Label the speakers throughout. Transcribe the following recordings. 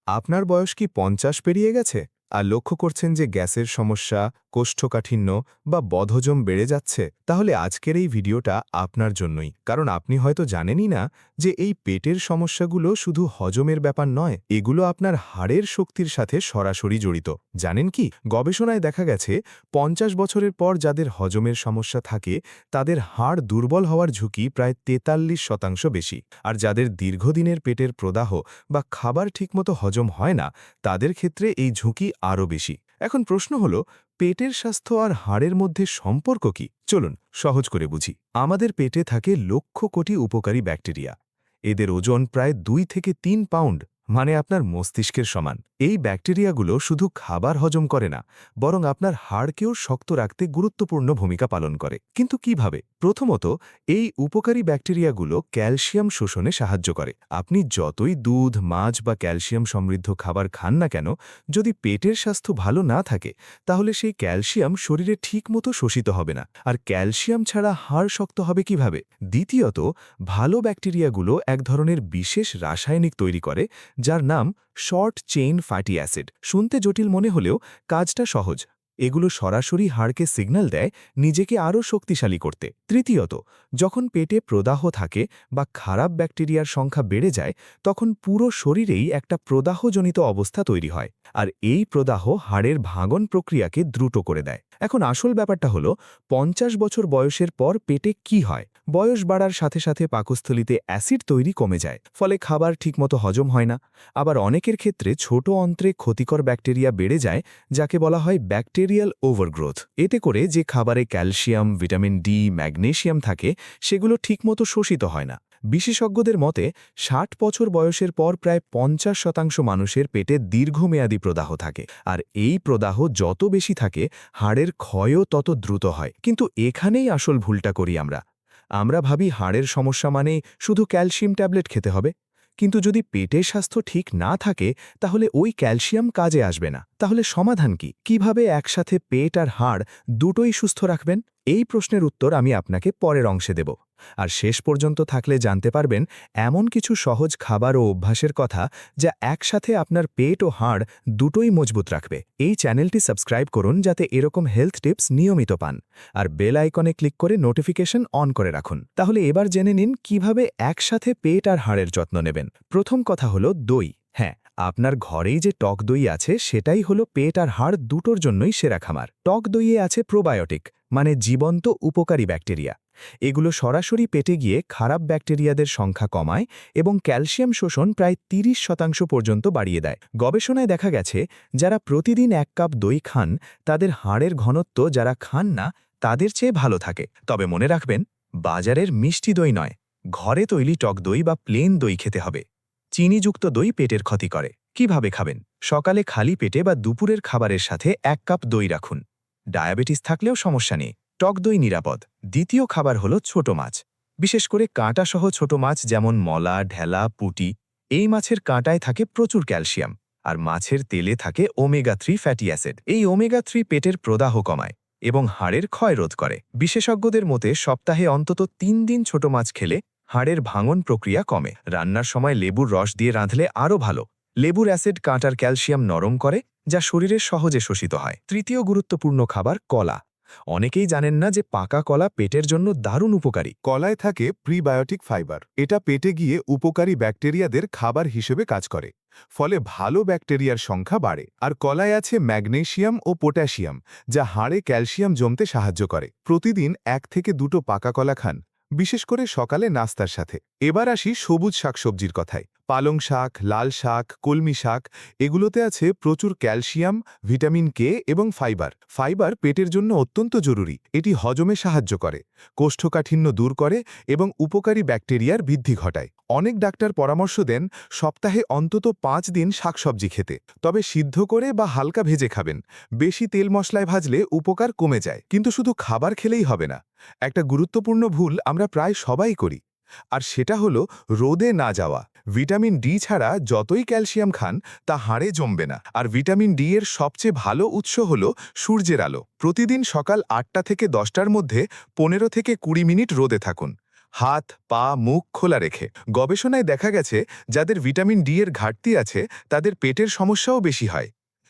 Speaker 1: আপনার বয়স কি ৫০ পেরিয়ে গেছে আর লক্ষ্য করছেন যে গ্যাসের সমস্যা, কোষ্ঠকাঠিন্য বা বদহজম বেড়ে যাচ্ছে? তাহলে আজকের এই ভিডিওটা আপনার জন্যই। কারণ আপনি হয়তো জানেনই না যে এই পেটের সমস্যাগুলো শুধু হজমের ব্যাপার নয়, এগুলো আপনার হাড়ের শক্তির সাথে সরাসরি জড়িত। জানেন কি? গবেষণায় দেখা গেছে ৫০ বছরের পর যাদের হজমের সমস্যা থাকে তাদের হাড় দুর্বল হওয়ার ঝুঁকি প্রায় ৪৩% বেশি। আর যাদের দীর্ঘদিনের পেটের প্রদাহ বা খাবার ঠিকমতো হজম হয় না, তাদের ক্ষেত্রে এই ঝুঁকি আরও বেশি। এখন প্রশ্ন হলো, পেটের স্বাস্থ্য আর হাড়ের মধ্যে সম্পর্ক কি? চলুন সহজ করে বুঝি। আমাদের পেটে থাকে লক্ষ কোটি উপকারী ব্যাকটেরিয়া। এদের ওজন প্রায় ২ থেকে ৩ পাউন্ড, মানে আপনার মস্তিষ্কের সমান। এই ব্যাকটেরিয়াগুলো শুধু খাবার হজম করে না, বরং আপনার হাড়কেও শক্ত রাখতে গুরুত্বপূর্ণ ভূমিকা পালন করে। কিন্তু কিভাবে? প্রথমত, এই উপকারী ব্যাকটেরিয়াগুলো ক্যালসিয়াম শোষণে সাহায্য করে। আপনি যতই দুধ, মাছ বা ক্যালসিয়াম সমৃদ্ধ খাবার খান না কেন, যদি পেটের স্বাস্থ্য ভালো না থাকে, তাহলে সেই ক্যালসিয়াম শরীরে ঠিকমতো শোষিত হবে না। আর ক্যালসিয়াম ছাড়া হাড় শক্ত হবে কিভাবে? দ্বিতীয়ত, ভালো ব্যাকটেরিয়াগুলো এক ধরনের বিশেষ রাসায়নিক তৈরি করে, যার নাম শর্ট চেইন ফ্যাটি অ্যাসিড। শুনতে জটিল মনে হলেও কাজটা সহজ। এগুলো সরাসরি হাড়কে সিগন্যাল দেয় নিজেকে আরও শক্তিশালী করতে। তৃতীয়ত, যখন পেটে প্রদাহ থাকে বা খারাপ ব্যাকটেরিয়ার সংখ্যা বেড়ে যায়, তখন পুরো শরীরেই একটা প্রদাহজনিত অবস্থা তৈরি হয়। আর এই প্রদাহ হাড়ের ভাঙন প্রক্রিয়াকে দ্রুত করে দেয়। এখন আসল ব্যাপারটা হলো, ৫০ বছর বয়সের পর পেটে কি হয়? বয়স বাড়ার সাথে সাথে পাকস্থলিতে অ্যাসিড তৈরি কমে যায়, ফলে খাবার ঠিকমতো হজম হয় না। আবার অনেকের ক্ষেত্রে ছোট অন্ত্রে ক্ষতিকর ব্যাকটেরিয়া বেড়ে যায়, যাকে বলা হয় ব্যাকটেরিয়াল ওভারগ্রোথ। এতে করে যে খাবারে ক্যালসিয়াম, ভিটামিন ডি, ম্যাগনেসিয়াম থাকে, সেগুলো ঠিকমতো শোষিত হয় না। বিশেষজ্ঞদের মতে ৬০ বছর বয়সের পর প্রায় ৫০% মানুষের পেটে দীর্ঘমেয়াদী প্রদাহ থাকে। আর এই প্রদাহ যত বেশি থাকে, হাড়ের ক্ষয়ও তত দ্রুত হয়। কিন্তু এখানেই আসল ভুলটা করি আমরা। আমরা ভাবি হাড়ের সমস্যা মানেই শুধু ক্যালসিয়াম ট্যাবলেট খেতে হবে। কিন্তু যদি পেটের স্বাস্থ্য ঠিক না থাকে, তাহলে ওই ক্যালসিয়াম কাজে আসবে না। তাহলে সমাধান কি? কিভাবে একসাথে পেট আর হাড় দুটোই সুস্থ রাখবেন? এই প্রশ্নের উত্তর আমি আপনাকে পরের অংশে দেব। আর শেষ পর্যন্ত থাকলে জানতে পারবেন এমন কিছু সহজ খাবার ও অভ্যাসের কথা, যা একসাথে আপনার পেট ও হাড় দুটোই মজবুত রাখবে। এই চ্যানেলটি সাবস্ক্রাইব করুন যাতে এরকম হেলথ টিপস নিয়মিত পান। আর বেল আইকনে ক্লিক করে নোটিফিকেশন অন করে রাখুন। তাহলে এবার জেনে নিন কিভাবে একসাথে পেট আর হাড়ের যত্ন নেবেন। প্রথম কথা হলো দই। হ্যাঁ, আপনার ঘরেই যে টক দই আছে, সেটাই হলো পেট আর হাড় দুটোর জন্যই সেরা খাবার। টক দইয়ে আছে প্রোবায়োটিক, মানে জীবন্ত উপকারী ব্যাকটেরিয়া। এগুলো সরাসরি পেটে গিয়ে খারাপ ব্যাকটেরিয়াদের সংখ্যা কমায় এবং ক্যালসিয়াম শোষণ প্রায় ৩০% পর্যন্ত বাড়িয়ে দেয়। গবেষণায় দেখা গেছে, যারা প্রতিদিন ১ কাপ দই খান, তাদের হাড়ের ঘনত্ব যারা খান না তাদের চেয়ে ভালো থাকে। তবে মনে রাখবেন, বাজারের মিষ্টি দই নয়, ঘরে তৈরি টক দই বা প্লেন দই খেতে হবে। চিনিযুক্ত দই পেটের ক্ষতি করে। কিভাবে খাবেন? সকালে খালি পেটে বা দুপুরের খাবারের সাথে ১ কাপ দই রাখুন। ডায়াবেটিস থাকলেও সমস্যা নেই, টক দই নিরাপদ। দ্বিতীয় খাবার হলো ছোট মাছ, বিশেষ করে কাঁটাসহ ছোট মাছ যেমন মলা, ঢেলা, পুঁটি। এই মাছের কাঁটায় থাকে প্রচুর ক্যালসিয়াম, আর মাছের তেলে থাকে ওমেগা-3 ফ্যাটি অ্যাসিড। এই ওমেগা-3 পেটের প্রদাহ কমায় এবং হাড়ের ক্ষয় রোধ করে। বিশেষজ্ঞদের মতে সপ্তাহে অন্তত ৩ দিন ছোট মাছ খেলে হাড়ের ভাঙন প্রক্রিয়া কমে। রান্নার সময় লেবুর রস দিয়ে রাঁধলে আরও ভালো। লেবুর অ্যাসিড কাঁটার ক্যালসিয়াম নরম করে, যা শরীরে সহজে শোষিত হয়। তৃতীয় গুরুত্বপূর্ণ খাবার কলা। অনেকেই জানেন না যে পাকা কলা পেটের জন্য দারুণ উপকারী।
Speaker 2: কলায় থাকে প্রিবায়োটিক ফাইবার। এটা পেটে গিয়ে উপকারী ব্যাকটেরিয়াদের খাবার হিসেবে কাজ করে, ফলে ভালো ব্যাকটেরিয়ার সংখ্যা বাড়ে। আর কলায় আছে ম্যাগনেসিয়াম ও পটাশিয়াম, যা হাড়ে ক্যালসিয়াম জমতে সাহায্য করে। প্রতিদিন ১ থেকে ২টো পাকা কলা খান, বিশেষ করে সকালে নাস্তার সাথে। এবার আসি সবুজ শাকসবজির কথায়। পালং শাক, লাল শাক, কলমি শাক, এগুলোতে আছে প্রচুর ক্যালসিয়াম, ভিটামিন কে এবং ফাইবার। ফাইবার পেটের জন্য অত্যন্ত জরুরি। এটি হজমে সাহায্য করে, কোষ্ঠকাঠিন্য দূর করে এবং উপকারী ব্যাকটেরিয়ার বৃদ্ধি ঘটায়। অনেক ডাক্তার পরামর্শ দেন সপ্তাহে অন্তত ৫ দিন শাকসবজি খেতে, তবে সিদ্ধ করে বা হালকা ভেজে খাবেন। বেশি তেল মশলায় ভাজলে উপকার কমে যায়। কিন্তু শুধু খাবার খেলেই হবে না। একটা গুরুত্বপূর্ণ ভুল আমরা প্রায় সবাই করি, আর সেটা হলো রোদে না যাওয়া। ভিটামিন ডি ছাড়া যতই ক্যালসিয়াম খান, তা হাড়ে জমবে না। আর ভিটামিন ডি এর সবচেয়ে ভালো উৎস হলো সূর্যের আলো। প্রতিদিন সকাল ৮টা থেকে ১০টার মধ্যে ১৫ থেকে ২০ মিনিট রোদে থাকুন। হাত পা মুখ খোলা রেখে। গবেষণায় দেখা গেছে যাদের ভিটামিন ডি এর ঘাটতি আছে তাদের পেটের সমস্যাও বেশি হয়,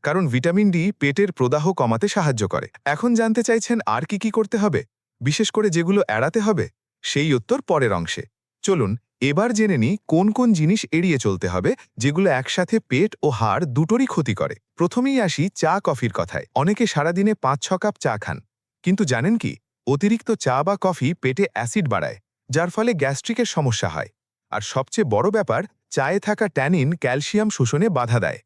Speaker 2: কারণ ভিটামিন ডি পেটের প্রদাহ কমাতে সাহায্য করে। এখন জানতে চাইছেন আর কি করতে হবে, বিশেষ করে যেগুলো এড়াতে হবে? সেই উত্তর পরের অংশে। চলুন এবার জেনে নিই কোন জিনিস এড়িয়ে চলতে হবে, যেগুলো একসাথে পেট ও হাড় দুটোরই ক্ষতি করে। প্রথমেই আসি চা কফির কথায়। অনেকে সারাদিনে ৫-৬ কাপ চা খান, কিন্তু জানেন কি, অতিরিক্ত চা বা কফি পেটে অ্যাসিড বাড়ায়, যার ফলে গ্যাস্ট্রিকের সমস্যা হয়। আর সবচেয়ে বড় ব্যাপার, চায়ে থাকা ট্যানিন ক্যালসিয়াম শোষণে বাধা দেয়।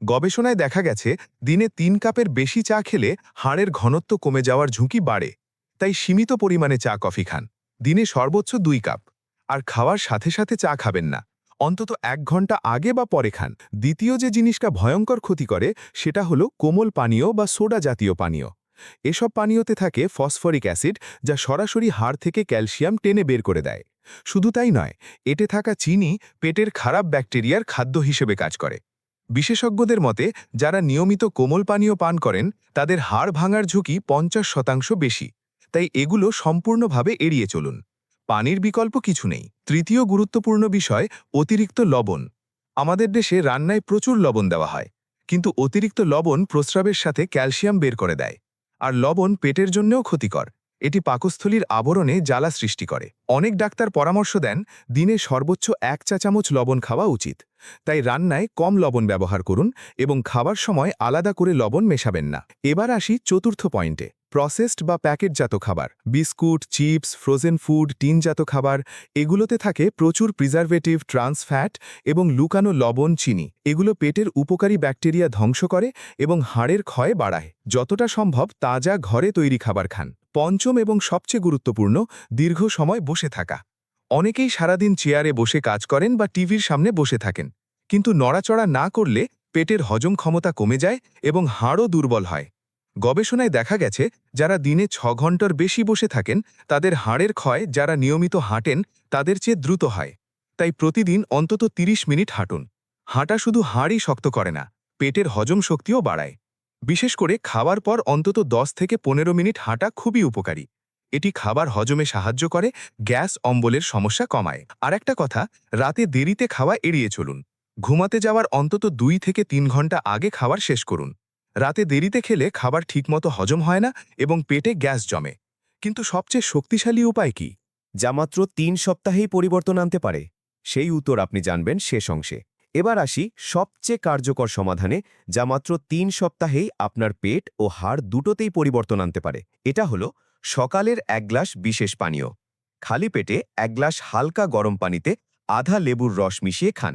Speaker 2: গবেষণায় দেখা গেছে দিনে ৩ কাপের বেশি চা খেলে হাড়ের ঘনত্ব কমে যাওয়ার ঝুঁকি বাড়ে। তাই সীমিত পরিমাণে চা কফি খান, দিনে সর্বোচ্চ ২ কাপ। আর খাওয়ার সাথে সাথে চা খাবেন না, অন্তত ১ ঘন্টা আগে বা পরে খান। দ্বিতীয় যে জিনিসটা ভয়ঙ্কর ক্ষতি করে সেটা হলো কোমল পানীয় বা সোডা জাতীয় পানীয়। এসব পানীয়তে থাকে ফসফরিক অ্যাসিড, যা সরাসরি হাড় থেকে ক্যালসিয়াম টেনে বের করে দেয়। শুধু তাই নয়, এতে থাকা চিনি পেটের খারাপ ব্যাকটেরিয়ার খাদ্য হিসেবে কাজ করে। বিশেষজ্ঞদের মতে যারা নিয়মিত কোমল পানীয় পান করেন তাদের হাড় ভাঙার ঝুঁকি ৫০% বেশি। তাই এগুলো সম্পূর্ণভাবে এড়িয়ে চলুন। পানির বিকল্প কিছু নেই। তৃতীয় গুরুত্বপূর্ণ বিষয়, অতিরিক্ত লবণ। আমাদের দেশে রান্নায় প্রচুর লবণ দেওয়া হয়, কিন্তু অতিরিক্ত লবণ প্রস্রাবের সাথে ক্যালসিয়াম বের করে দেয়। আর লবণ পেটের জন্যও ক্ষতিকর, এটি পাকস্থলীর আবরণে জ্বালা সৃষ্টি করে। অনেক ডাক্তার পরামর্শ দেন দিনে সর্বোচ্চ ১ চা চামচ লবণ খাওয়া উচিত। তাই রান্নায় কম লবণ ব্যবহার করুন এবং খাবার সময় আলাদা করে লবণ মেশাবেন না। এবার আসি চতুর্থ পয়েন্টে, প্রসেসড বা প্যাকেটজাত খাবার। বিস্কুট, চিপস, ফ্রোজেন ফুড, টিনজাত খাবার, এগুলোতে থাকে প্রচুর প্রিজারভেটিভ, ট্রান্স ফ্যাট এবং লুকানো লবণ, চিনি। এগুলো পেটের উপকারী ব্যাকটেরিয়া ধ্বংস করে এবং হাড়ের ক্ষয় বাড়ায়। যতটা সম্ভব তাজা ঘরে তৈরি খাবার খান। পঞ্চম এবং সবচেয়ে গুরুত্বপূর্ণ, দীর্ঘ সময় বসে থাকা। অনেকেই সারাদিন চেয়ারে বসে কাজ করেন বা টিভির সামনে বসে থাকেন, কিন্তু নড়াচড়া না করলে পেটের হজম ক্ষমতা কমে যায় এবং হাড়ও দুর্বল হয়। গবেষণায় দেখা গেছে যারা দিনে ৬ ঘন্টার বেশি বসে থাকেন তাদের হাড়ের ক্ষয় যারা নিয়মিত হাঁটেন তাদের চেয়ে দ্রুত হয়। তাই প্রতিদিন অন্তত ৩০ মিনিট হাঁটুন। হাঁটা শুধু হাড়ই শক্ত করে না, পেটের হজম শক্তিও বাড়ায়। বিশেষ করে খাওয়ার পর অন্তত ১০ থেকে ১৫ মিনিট হাঁটা খুবই উপকারী। এটি খাবার হজমে সাহায্য করে, গ্যাস অম্বলের সমস্যা কমায়। আর একটা কথা, রাতে দেরিতে খাওয়া এড়িয়ে চলুন। ঘুমাতে যাওয়ার অন্তত ২ থেকে ৩ ঘন্টা আগে খাবার শেষ করুন। রাতে দেরিতে খেলে খাবার ঠিকমতো হজম হয় না এবং পেটে গ্যাস জমে। কিন্তু সবচেয়ে শক্তিশালী উপায় কি,
Speaker 3: যা মাত্র ৩ সপ্তাহেই পরিবর্তন আনতে পারে? সেই উত্তর আপনি জানবেন শেষ অংশে। এবার আসি সবচেয়ে কার্যকর সমাধানে, যা মাত্র ৩ সপ্তাহেই আপনার পেট ও হাড় দুটোতেই পরিবর্তন আনতে পারে। এটা হলো সকালের ১ গ্লাস বিশেষ পানীয়। খালি পেটে ১ গ্লাস হালকা গরম পানিতে আধা লেবুর রস মিশিয়ে খান।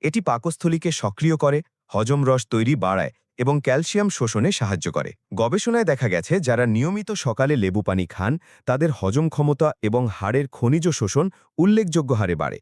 Speaker 3: এটি পাকস্থলীকে সক্রিয় করে, হজম রস তৈরি বাড়ায় এবং ক্যালসিয়াম শোষণে সাহায্য করে। গবেষণায় দেখা গেছে যারা নিয়মিত সকালে লেবু পানি খান তাদের হজম ক্ষমতা এবং হাড়ের খনিজ শোষণ উল্লেখযোগ্য হারে বাড়ে।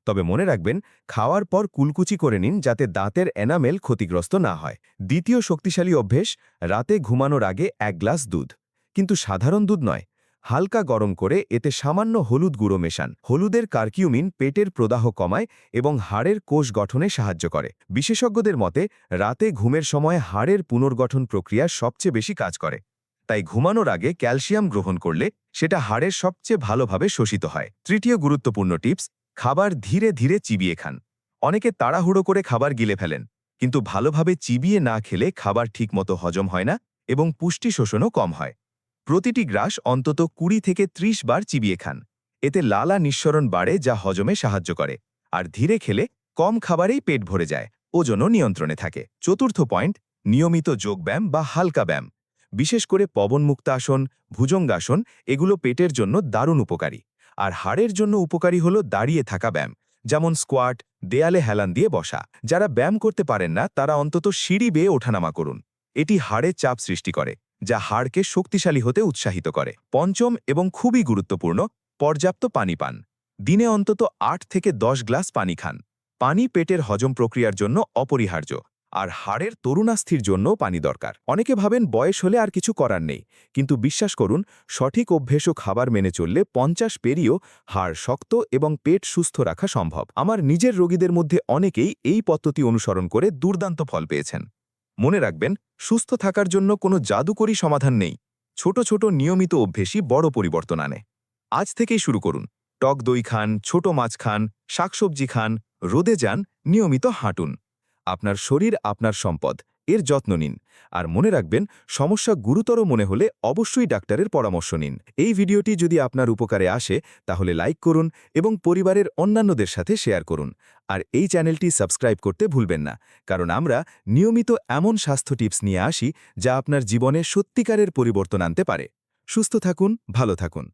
Speaker 3: তবে মনে রাখবেন, খাওয়ার পর কুলকুচি করে নিন যাতে দাঁতের এনামেল ক্ষতিগ্রস্ত না হয়। দ্বিতীয় শক্তিশালী অভ্যেস, রাতে ঘুমানোর আগে ১ গ্লাস দুধ। কিন্তু সাধারণ দুধ নয়, হালকা গরম করে এতে সামান্য হলুদ গুঁড়ো মেশান। হলুদের কার্কিউমিন পেটের প্রদাহ কমায় এবং হাড়ের কোষ গঠনে সাহায্য করে। বিশেষজ্ঞদের মতে রাতে ঘুমের সময় হাড়ের পুনর্গঠন প্রক্রিয়া সবচেয়ে বেশি কাজ করে। তাই ঘুমানোর আগে ক্যালসিয়াম গ্রহণ করলে সেটা হাড়ের সবচেয়ে ভালোভাবে শোষিত হয়। তৃতীয় গুরুত্বপূর্ণ টিপস, খাবার ধীরে ধীরে চিবিয়ে খান। অনেকে তাড়াহুড়ো করে খাবার গিলে ফেলেন, কিন্তু ভালোভাবে চিবিয়ে না খেলে খাবার ঠিকমতো হজম হয় না এবং পুষ্টি শোষণও কম হয়। প্রতিটি গ্রাস অন্তত ২০ থেকে ৩০ বার চিবিয়ে খান। এতে লালা নিঃসরণ বাড়ে যা হজমে সাহায্য করে। আর ধীরে খেলে কম খাবারেই পেট ভরে যায়, ওজনও নিয়ন্ত্রণে থাকে। চতুর্থ পয়েন্ট, নিয়মিত যোগব্যায়াম বা হালকা ব্যায়াম। বিশেষ করে পবনমুক্তাসন, ভুজঙ্গাসন, এগুলো পেটের জন্য দারুণ উপকারী। আর হাড়ের জন্য উপকারী হলো দাঁড়িয়ে থাকা ব্যায়াম, যেমন স্কোয়াট, দেয়ালে হেলান দিয়ে বসা। যারা ব্যায়াম করতে পারেন না তারা অন্তত সিঁড়ি বেয়ে ওঠানামা করুন। এটি হাড়ে চাপ সৃষ্টি করে, যা হাড়কে শক্তিশালী হতে উৎসাহিত করে। পঞ্চম এবং খুবই গুরুত্বপূর্ণ, পর্যাপ্ত পানি পান। দিনে অন্তত ৮ থেকে ১০ গ্লাস পানি খান। পানি পেটের হজম প্রক্রিয়ার জন্য অপরিহার্য, আর হাড়ের তরুণাস্থির জন্যও পানি দরকার। অনেকে ভাবেন বয়স হলে আর কিছু করার নেই, কিন্তু বিশ্বাস করুন, সঠিক অভ্যেস ও খাবার মেনে চললে ৫০ পেরিয়েও হাড় শক্ত এবং পেট সুস্থ রাখা সম্ভব। আমার নিজের রোগীদের মধ্যে অনেকেই এই পদ্ধতি অনুসরণ করে দুর্দান্ত ফল পেয়েছেন। মনে রাখবেন, সুস্থ থাকার জন্য কোনো জাদুকরী সমাধান নেই। ছোট ছোট নিয়মিত অভ্যেসই বড় পরিবর্তন আনে। আজ থেকেই শুরু করুন।
Speaker 1: টক দই খান, ছোট মাছ খান, শাকসবজি খান, রোদে যান, নিয়মিত হাঁটুন। আপনার শরীর আপনার সম্পদ, এর যত্ন নিন। আর মনে রাখবেন, সমস্যা গুরুতর মনে হলে অবশ্যই ডাক্তারের পরামর্শ নিন। এই ভিডিওটি যদি আপনার উপকারে আসে তাহলে লাইক করুন এবং পরিবারের অন্যান্যদের সাথে শেয়ার করুন। আর এই চ্যানেলটি সাবস্ক্রাইব করতে ভুলবেন না, কারণ আমরা নিয়মিত এমন স্বাস্থ্য টিপস নিয়ে আসি যা আপনার জীবনে সত্যিকারের পরিবর্তন আনতে পারে। সুস্থ থাকুন, ভালো থাকুন।